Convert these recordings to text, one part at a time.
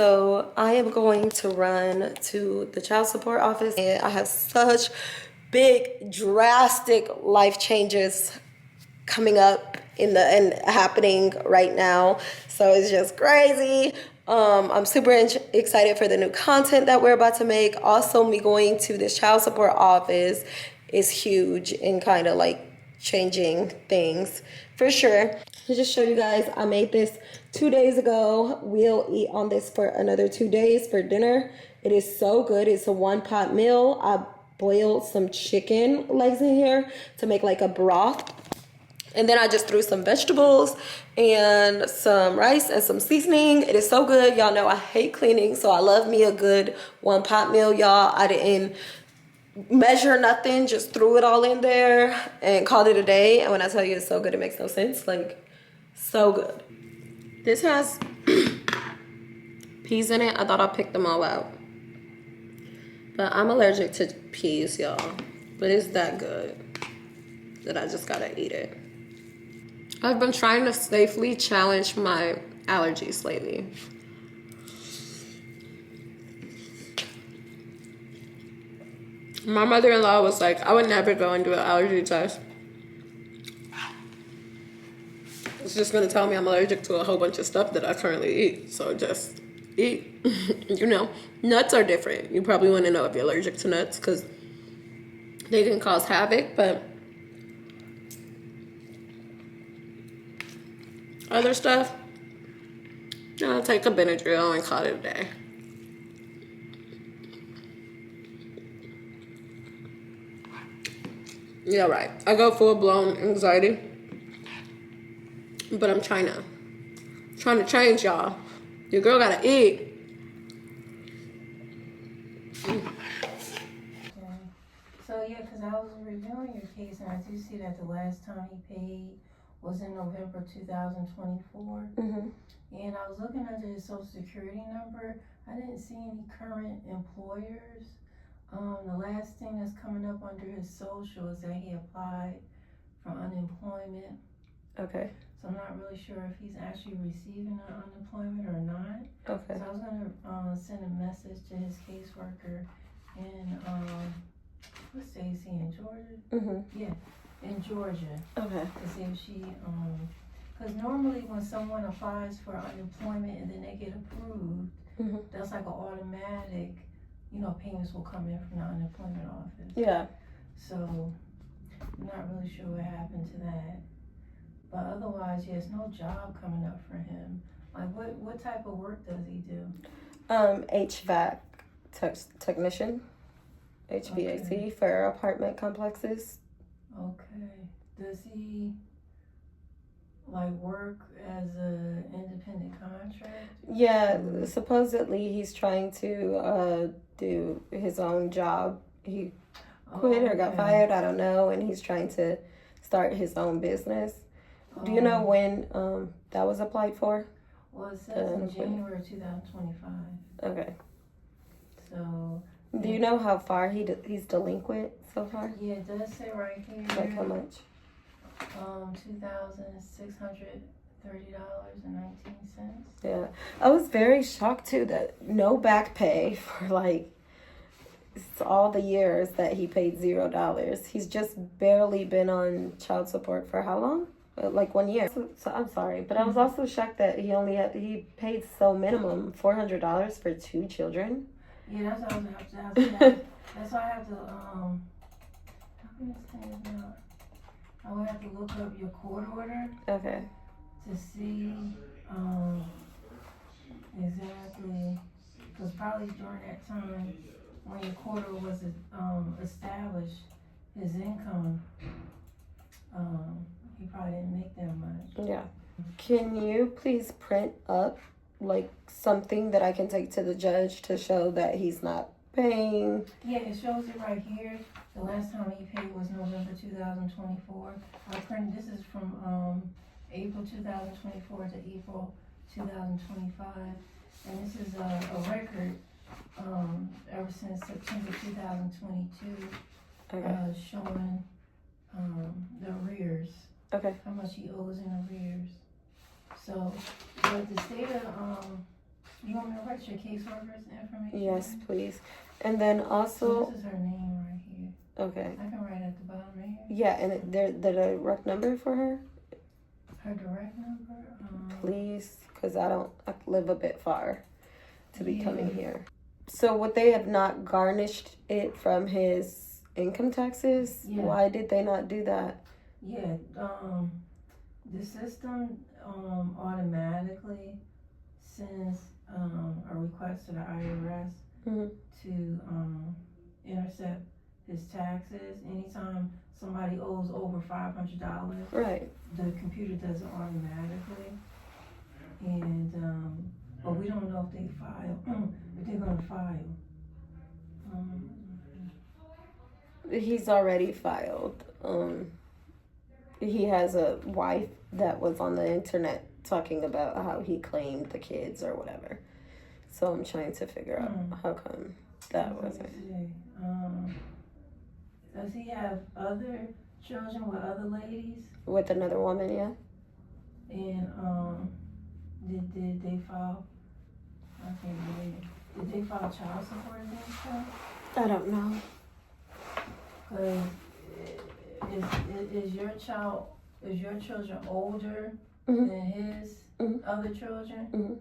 So I am going to run to the child support office, and I have such big, drastic life changes coming up and happening right now. So it's just crazy. I'm super excited for the new content that we're about to make. Also, me going to this child support office is huge in kind of like changing things for sure. To just show you guys, I made this 2 days ago. We'll eat on this for another 2 days for dinner. It is so good. It's a 1-pot meal. I boiled some chicken legs in here to make like a broth. And then I just threw some vegetables and some rice and some seasoning. It is so good. Y'all know I hate cleaning, so I love me a good 1-pot meal, y'all. I didn't measure nothing, just threw it all in there and called it a day. And when I tell you it's so good, it makes no sense. Like, so good. This has peas in it. I thought I picked them all out, but I'm allergic to peas, y'all. But it's that good that I just gotta eat it. I've been trying to safely challenge my allergies lately. My mother-in-law was like, I would never go and do an allergy test. It's just gonna tell me I'm allergic to a whole bunch of stuff that I currently eat. So just eat. You know, nuts are different. You probably want to know if you're allergic to nuts because they can cause havoc, but other stuff, I'll take a Benadryl and call it a day. Yeah, right. I go full-blown anxiety, but I'm trying to change, y'all. Your girl gotta eat. So yeah, because I was reviewing your case, and I do see that the last time he paid was in November 2024. And I was looking under his social security number. I didn't see any current employers. The last thing that's coming up under his social is that he applied for unemployment. Okay. So I'm not really sure if he's actually receiving unemployment or not. Okay. So I was gonna send a message to his caseworker in what state is he in? Georgia? Yeah, in Georgia. Okay. To see if she because normally when someone applies for unemployment and then they get approved, that's like an automatic, payments will come in from the unemployment office. Yeah. So I'm not really sure what happened to that. But otherwise, yes, no job coming up for him. Like, what type of work does he do? HVAC technician. HVAC Okay. for apartment complexes. Okay. Does he work as an independent contractor? Yeah, supposedly he's trying to do his own job. He quit or got fired, I don't know, and he's trying to start his own business. Do you know when that was applied for? Well, it says in January 2025. Okay. So. Do you know how far he's delinquent so far? Yeah, it does say right here. Like how much? $2,630.19. Yeah, I was very shocked too that no back pay for all the years that he paid $0. He's just barely been on child support for how long? Like 1 year. So I'm sorry, but I was also shocked that he paid so minimum $400 for 2 children. Yeah, that's what I was after. That's why I have to how can this thing is not? I would have to look up your court order. Okay. To see exactly, because probably during that time when your court order was established, his income, he probably didn't make that much. Yeah. Can you please print up something that I can take to the judge to show that he's not paying? Yeah, it shows it right here. The last time he paid was November 2024. I printed, this is from April 2024 to April 2025. And this is a record ever since September 2022 showing the arrears. Okay. How much he owes in arrears. So, but the state of You want me to write your caseworker's information? Yes, please. And then also... So this is her name right here. Okay. I can write at the bottom right here. Yeah, and the direct number for her? Her direct number? Please, because I live a bit far to be coming here. So would they have not garnished it from his income taxes? Yeah. Why did they not do that? Yeah, the system automatically sends a request to the IRS to intercept his taxes. Anytime somebody owes over $500, right, the computer does it automatically. And but we don't know if they file, if they're gonna file. He's already filed. He has a wife that was on the internet talking about how he claimed the kids or whatever. So I'm trying to figure out how come that wasn't. Does he have other children with other ladies? With another woman, yeah. And did they file? I can't believe it. Did they file child support against him? I don't know. Cause is your children older than his other children?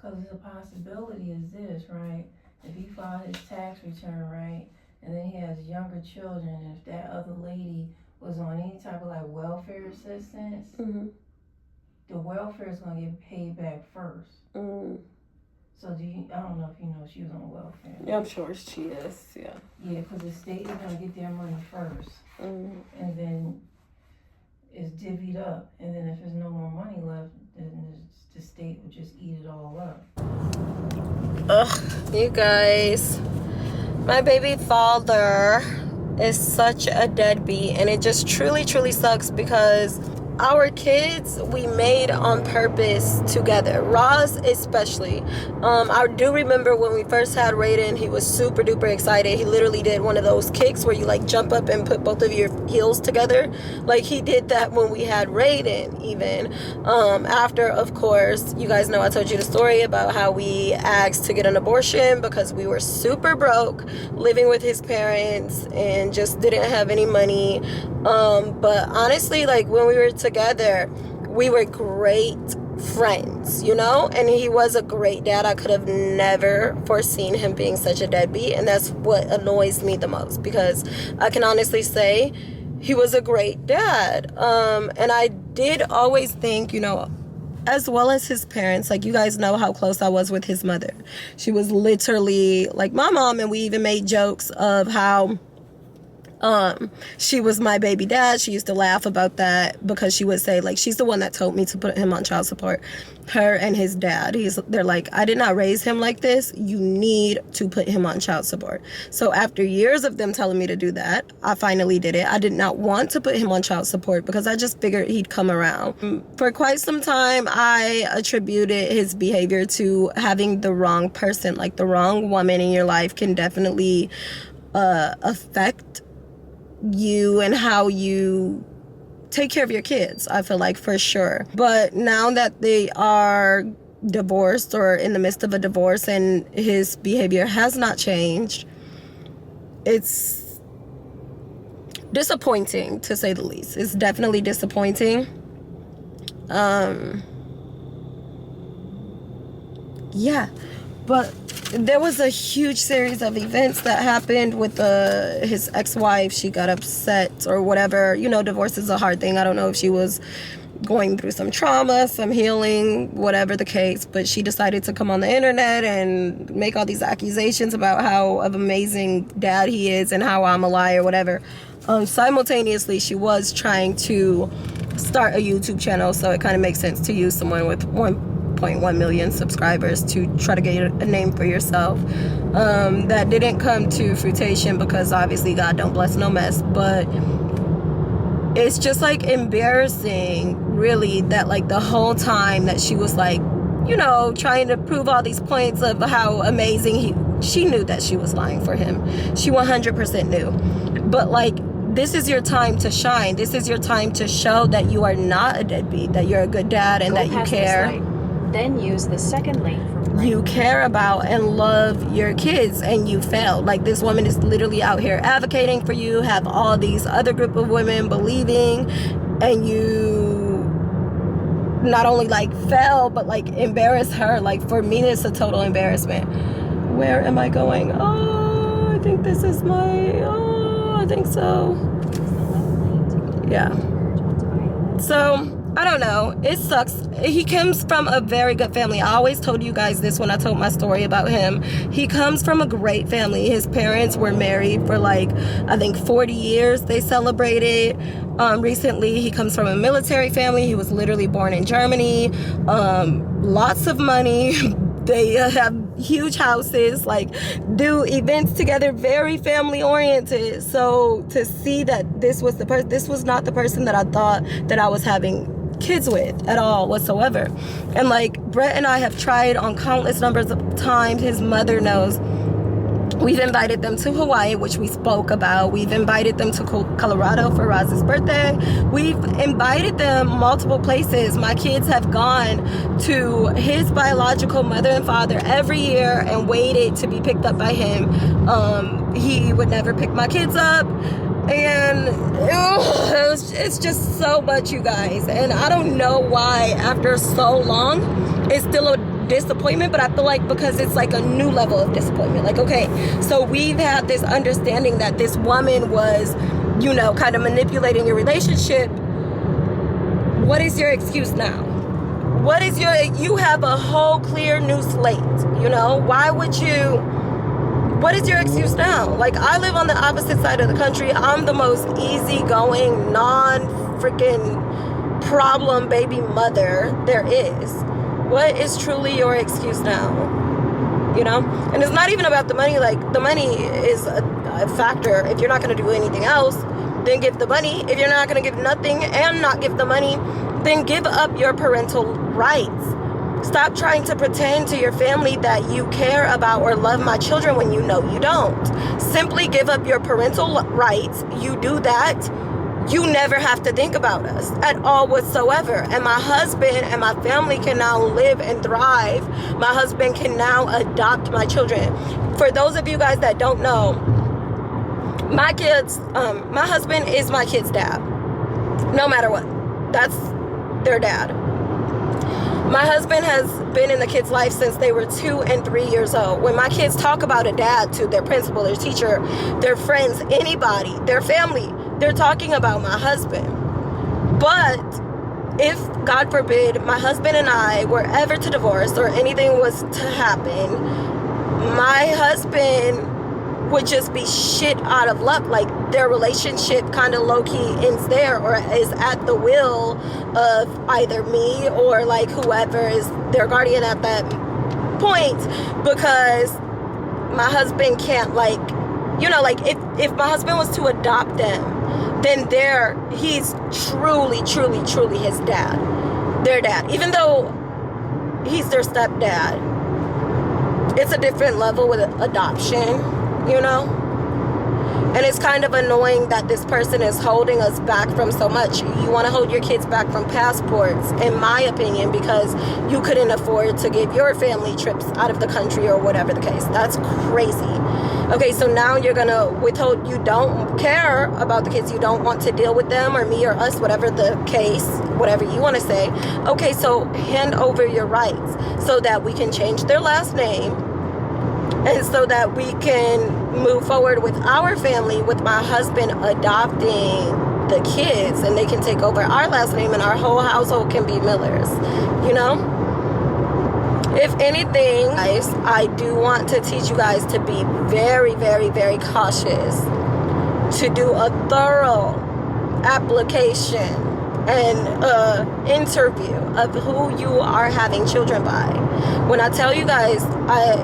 Cause the possibility is this, right? If he filed his tax return, right, and then he has younger children, and if that other lady was on any type of like welfare assistance, the welfare is gonna get paid back first. So I don't know if you know she was on welfare. Yeah, I'm sure she is, yeah. Yeah, because the state is gonna get their money first. And then it's divvied up. And then if there's no more money left, then the state would just eat it all up. Ugh, you guys. My baby father is such a deadbeat, and it just truly, truly sucks because our kids we made on purpose together. Roz especially. I do remember when we first had Raiden, he was super duper excited. He literally did one of those kicks where you like jump up and put both of your heels together. Like he did that when we had Raiden even. After, of course, you guys know I told you the story about how we asked to get an abortion because we were super broke, living with his parents and just didn't have any money. But honestly, like when we were together, we were great friends, you know, and he was a great dad. I could have never foreseen him being such a deadbeat, and that's what annoys me the most because I can honestly say he was a great dad. And I did always think, you know, as well as his parents, like you guys know how close I was with his mother. She was literally like my mom, and we even made jokes of how she was my baby dad. She used to laugh about that because she would say, like, she's the one that told me to put him on child support. Her and his dad, they're like, I did not raise him like this. You need to put him on child support. So after years of them telling me to do that, I finally did it. I did not want to put him on child support because I just figured he'd come around. For quite some time, I attributed his behavior to having the wrong person. Like, the wrong woman in your life can definitely affect you and how you take care of your kids, I feel like, for sure. But now that they are divorced or in the midst of a divorce and his behavior has not changed, it's disappointing, to say the least. It's definitely disappointing. Yeah, but there was a huge series of events that happened with his ex-wife. She got upset or whatever. You know, divorce is a hard thing. I don't know if she was going through some trauma, some healing, whatever the case, but she decided to come on the internet and make all these accusations about how of amazing dad he is and how I'm a liar, whatever. Simultaneously, she was trying to start a YouTube channel, so it kind of makes sense to use someone with 1.1 million subscribers to try to get a name for yourself. That didn't come to fruition because obviously God don't bless no mess, but it's just like embarrassing, really, that like the whole time that she was like, you know, trying to prove all these points of how amazing she knew that she was lying for him. She 100% knew. But like, this is your time to shine. This is your time to show that you are not a deadbeat, that you're a good dad and that you care. Then use the second lane from right. You care about and love your kids, and you failed. Like, this woman is literally out here advocating for you, have all these other group of women believing, and you not only like fell, but like embarrass her. Like, for me, it's a total embarrassment. Where am I going? Oh, I think this is I think so. Yeah. So, I don't know. It sucks. He comes from a very good family. I always told you guys this when I told my story about him. He comes from a great family. His parents were married for like, I think 40 years. They celebrated recently. He comes from a military family. He was literally born in Germany. Lots of money. They have huge houses, like do events together, very family oriented. So to see that this was not the person that I thought that I was having kids with at all whatsoever. And like, Brett and I have tried on countless numbers of times. His mother knows. We've invited them to Hawaii, which we spoke about. We've invited them to Colorado for Raz's birthday. We've invited them multiple places. My kids have gone to his biological mother and father every year and waited to be picked up by him. He would never pick my kids up. And it's just so much, you guys. And I don't know why after so long it's still a disappointment, but I feel like because it's like a new level of disappointment. Like, okay, so we've had this understanding that this woman was, you know, kind of manipulating your relationship. What is your excuse now? You have a whole clear new slate, you know? What is your excuse now? Like, I live on the opposite side of the country. I'm the most easygoing, non-freaking problem baby mother there is. What is truly your excuse now? You know? And it's not even about the money. Like, the money is a factor. If you're not going to do anything else, then give the money. If you're not going to give nothing and not give the money, then give up your parental rights. Stop trying to pretend to your family that you care about or love my children when you know you don't. Simply give up your parental rights. You do that, you never have to think about us at all whatsoever. And my husband and my family can now live and thrive. My husband can now adopt my children. For those of you guys that don't know, my husband is my kid's dad. No matter what. That's their dad. My husband has been in the kids' life since they were 2 and 3 years old. When my kids talk about a dad to their principal, their teacher, their friends, anybody, their family, they're talking about my husband. But if, God forbid, my husband and I were ever to divorce or anything was to happen, my husband would just be shit out of luck. Like, their relationship kind of low-key ends there, or is at the will of either me or like whoever is their guardian at that point, because my husband can't, like, you know, like if my husband was to adopt them, then he's truly his dad, their dad, even though he's their stepdad. It's a different level with adoption, you know? And it's kind of annoying that this person is holding us back from so much. You want to hold your kids back from passports, in my opinion, because you couldn't afford to give your family trips out of the country or whatever the case. That's crazy. Okay, so now you're going to withhold, you don't care about the kids, you don't want to deal with them or me or us, whatever the case, whatever you want to say. Okay, so hand over your rights so that we can change their last name, and so that we can move forward with our family, with my husband adopting the kids, and they can take over our last name and our whole household can be Millers, you know? If anything, guys, I do want to teach you guys to be very cautious, to do a thorough application and interview of who you are having children by. When I tell you guys, I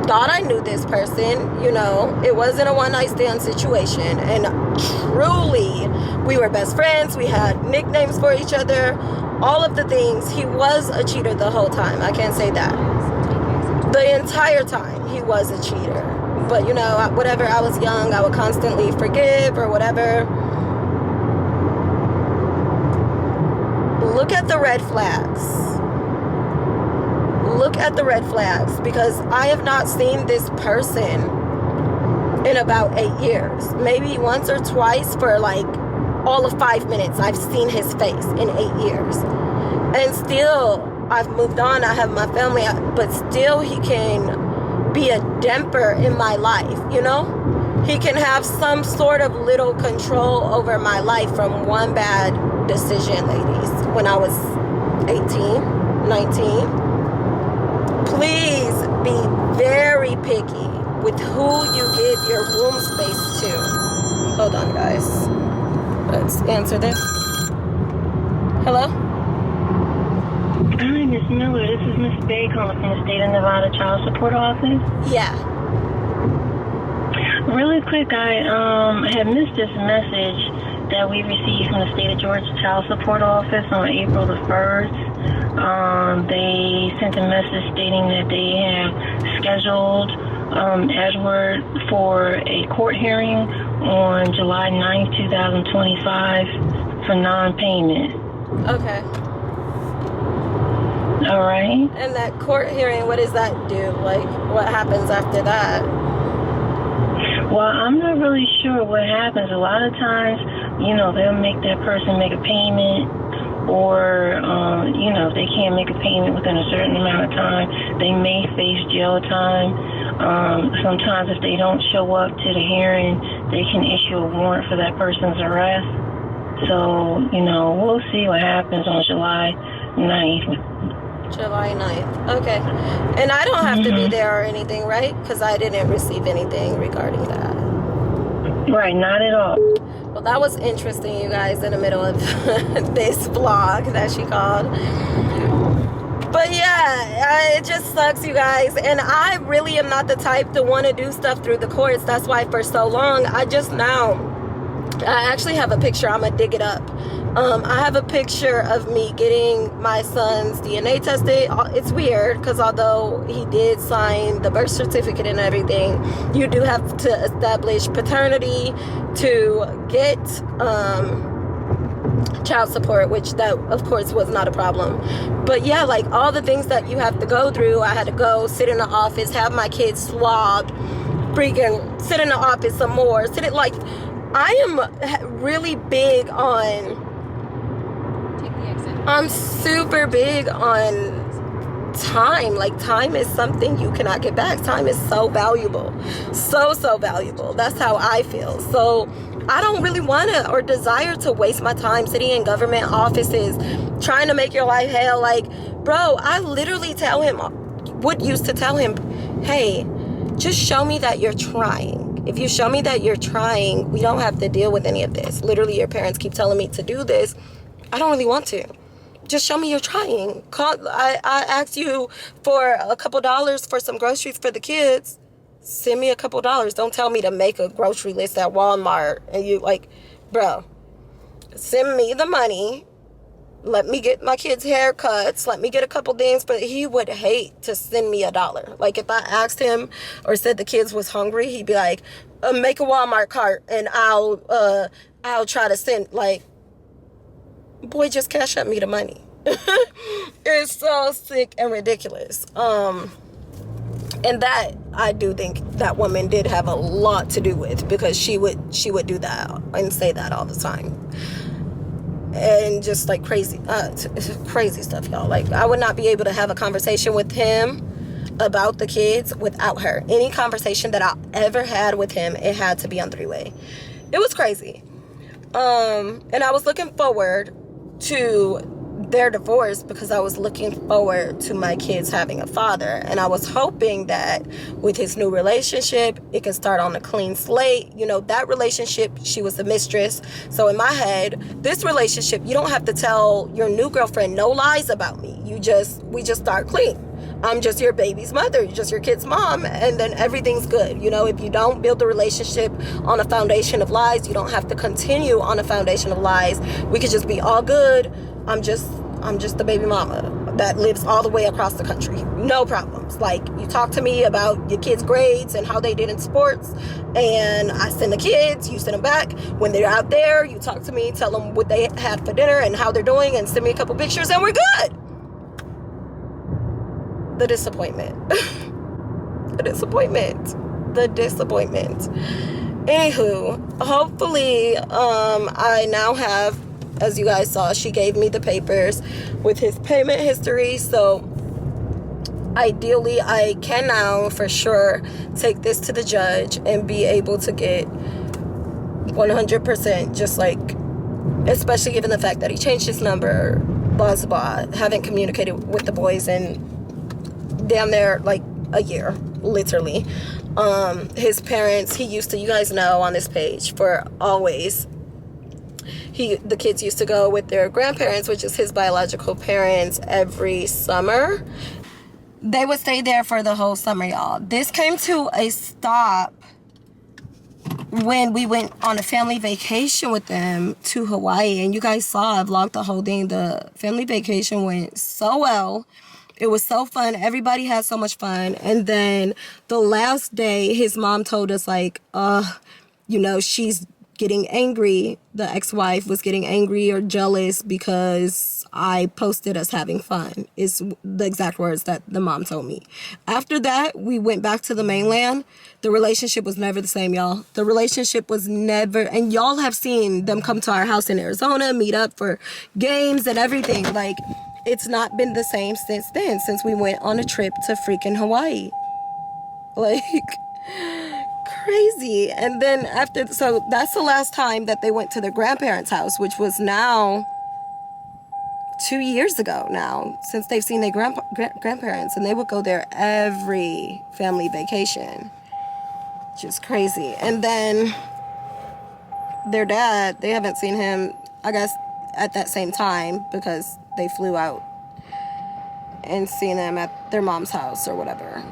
thought I knew this person, you know, it wasn't a one-night stand situation, and truly we were best friends, we had nicknames for each other, all of the things. He was a cheater the whole time, I can't say that. The entire time he was a cheater, but you know, whatever, I was young, I would constantly forgive or whatever. Look at the red flags. look at the red flags, because I have not seen this person in about 8 years. Maybe once or twice for like all of 5 minutes. I've seen his face in 8 years. And still, I've moved on. I have my family, but still he can be a damper in my life, you know? He can have some sort of little control over my life from one bad decision, ladies, when I was 18, 19. Please be very picky with who you give your room space to. Hold on, guys. Let's answer this. Hello? Hi, Miss Miller. This is Miss Bay calling from the State of Nevada Child Support Office. Yeah. Really quick, I had missed this message that we received from the State of Georgia Child Support Office on April the 1st. They sent a message stating that they have scheduled Edward for a court hearing on July 9th, 2025 for non-payment. Okay. All right. And that court hearing, what does that do? Like, what happens after that? Well, I'm not really sure what happens. A lot of times, they'll make that person make a payment, or, if they can't make a payment within a certain amount of time, they may face jail time. Sometimes if they don't show up to the hearing, they can issue a warrant for that person's arrest. So, we'll see what happens on July 9th. July 9th. Okay. And I don't have to be there or anything, right? Because I didn't receive anything regarding that. Right, not at all. Well, that was interesting, you guys, in the middle of this vlog that she called. But yeah, it just sucks, you guys. And I really am not the type to want to do stuff through the courts. That's why for so long, I actually have a picture. I'm going to dig it up. I have a picture of me getting my son's DNA tested. It's weird because although he did sign the birth certificate and everything, you do have to establish paternity to get child support, which that of course was not a problem. But yeah, like all the things that you have to go through, I had to go sit in the office, have my kids swabbed, freaking sit in the office some more, I am really big on, I'm super big on time. Like, time is something you cannot get back. Time is so valuable. So valuable. That's how I feel. So I don't really want to or desire to waste my time sitting in government offices trying to make your life hell. Like, bro, I literally used to tell him, hey, just show me that you're trying. If you show me that you're trying, we don't have to deal with any of this. Literally, your parents keep telling me to do this. I don't really want to. Just show me you're trying. I asked you for a couple dollars for some groceries for the kids. Send me a couple dollars. Don't tell me to make a grocery list at Walmart. And you bro, send me the money. Let me get my kids' haircuts. Let me get a couple things. But he would hate to send me $1. Like, if I asked him or said the kids was hungry, he'd be like, make a Walmart cart and I'll try to send, boy, just cash up me the money. It's so sick and ridiculous. And that, I do think that woman did have a lot to do with, because she would do that and say that all the time. And just crazy stuff, y'all. I would not be able to have a conversation with him about the kids without her. Any conversation that I ever had with him, it had to be on three-way. It was crazy. And I was looking forward to their divorce because I was looking forward to my kids having a father. And I was hoping that with his new relationship, it could start on a clean slate. That relationship, she was the mistress. So in my head, this relationship, you don't have to tell your new girlfriend no lies about me. We just start clean. I'm just your baby's mother. You're just your kid's mom. And then everyth's good. If you don't build the relationship on a foundation of lies, you don't have to continue on a foundation of lies. We could just be all good. I'm just the baby mama that lives all the way across the country. No problems. You talk to me about your kids' grades and how they did in sports, and I send the kids, you send them back. When they're out there, you talk to me, tell them what they had for dinner and how they're doing, and send me a couple pictures, and we're good. the disappointment. The disappointment. Anywho, hopefully, I now have, as you guys saw, she gave me the papers with his payment history. So ideally, I can now for sure take this to the judge and be able to get 100%, just like, especially given the fact that he changed his number, blah, blah, blah, haven't communicated with the boys in damn near like a year, literally. His parents, he used to, you guys know on this page, for always, the kids used to go with their grandparents, which is his biological parents, every summer. They would stay there for the whole summer, y'all. This came to a stop when we went on a family vacation with them to Hawaii. And you guys saw, I vlogged the whole thing. The family vacation went so well. It was so fun. Everybody had so much fun. And then the last day, his mom told us, like, you know, she's getting angry. The ex-wife was getting angry or jealous because I posted us having fun, is the exact words that the mom told me. After that, we went back to the mainland. The relationship was never the same, y'all. The relationship was never, and y'all have seen them come to our house in Arizona, meet up for games and everything. Like, it's not been the same since then, since we went on a trip to freaking Hawaii. Like, crazy. And then after, so that's the last time that they went to their grandparents' house, which was now 2 years ago now, since they've seen their grandparents, and they would go there every family vacation, which is crazy. And then their dad, they haven't seen him, I guess, at that same time, because they flew out and seen them at their mom's house or whatever.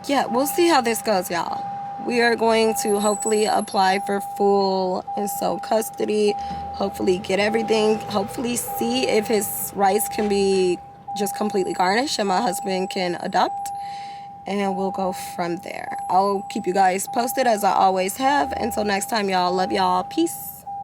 Yeah, we'll see how this goes, y'all. We are going to hopefully apply for full and sole custody, hopefully get everything, hopefully see if his rights can be just completely garnished and my husband can adopt, and we'll go from there. I'll keep you guys posted as I always have. Until next time, y'all, love y'all, peace.